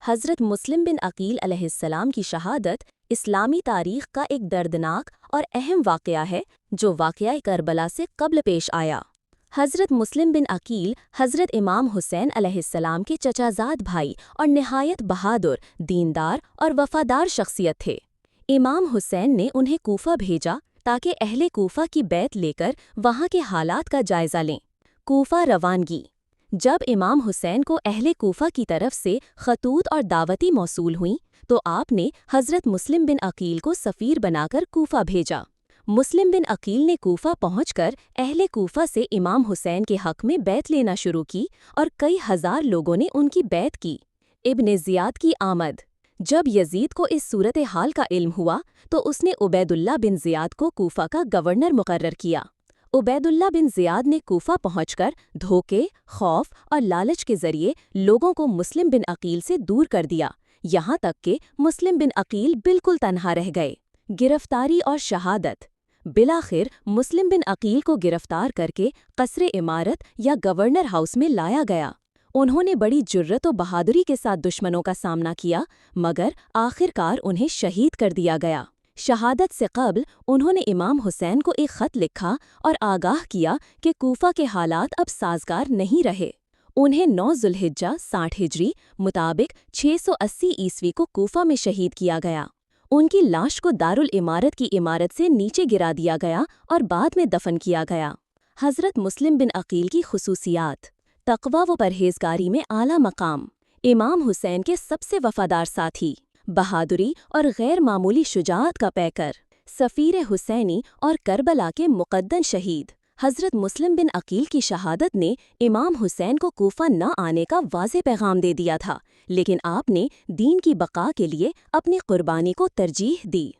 حضرت مسلم بن عقیل علیہ السلام کی شہادت اسلامی تاریخ کا ایک دردناک اور اہم واقعہ ہے جو واقعہ کربلا سے قبل پیش آیا۔ حضرت مسلم بن عقیل حضرت امام حسین علیہ السلام کے چچازاد بھائی اور نہایت بہادر، دیندار اور وفادار شخصیت تھے۔ امام حسین نے انہیں کوفہ بھیجا تاکہ اہل کوفہ کی بیعت لے کر وہاں کے حالات کا جائزہ لیں۔ کوفہ روانگی۔ جب امام حسین کو اہل کوفہ کی طرف سے خطوط اور دعوتی موصول ہوئیں تو آپ نے حضرت مسلم بن عقیل کو سفیر بنا کر کوفہ بھیجا۔ مسلم بن عقیل نے کوفہ پہنچ کر اہل کوفہ سے امام حسین کے حق میں بیعت لینا شروع کی اور کئی ہزار لوگوں نے ان کی بیعت کی۔ ابن زیاد کی آمد۔ جب یزید کو اس صورتحال کا علم ہوا تو اس نے عبید اللہ بن زیاد کو کوفہ کا گورنر مقرر کیا۔ عبید اللہ بن زیاد نے کوفہ پہنچ کر دھوکے، خوف اور لالچ کے ذریعے لوگوں کو مسلم بن عقیل سے دور کر دیا، یہاں تک کہ مسلم بن عقیل بالکل تنہا رہ گئے۔ گرفتاری اور شہادت۔ بالآخر مسلم بن عقیل کو گرفتار کر کے قصر امارت یا گورنر ہاؤس میں لایا گیا۔ انہوں نے بڑی جرأت و بہادری کے ساتھ دشمنوں کا سامنا کیا، مگر آخر کار انہیں شہید کر دیا گیا۔ شہادت سے قبل انہوں نے امام حسین کو ایک خط لکھا اور آگاہ کیا کہ کوفہ کے حالات اب سازگار نہیں رہے۔ انہیں 9 ذو الحجہ 60 ہجری مطابق 680 عیسوی کو کوفہ میں شہید کیا گیا۔ ان کی لاش کو دارالامارت کی عمارت سے نیچے گرا دیا گیا اور بعد میں دفن کیا گیا۔ حضرت مسلم بن عقیل کی خصوصیات۔ تقویٰ و پرہیزگاری میں اعلیٰ مقام، امام حسین کے سب سے وفادار ساتھی، بہادری اور غیر معمولی شجاعت کا پیکر، سفیر حسینی اور کربلا کے مقدم شہید۔ حضرت مسلم بن عقیل کی شہادت نے امام حسین کو کوفہ نہ آنے کا واضح پیغام دے دیا تھا، لیکن آپ نے دین کی بقا کے لیے اپنی قربانی کو ترجیح دی۔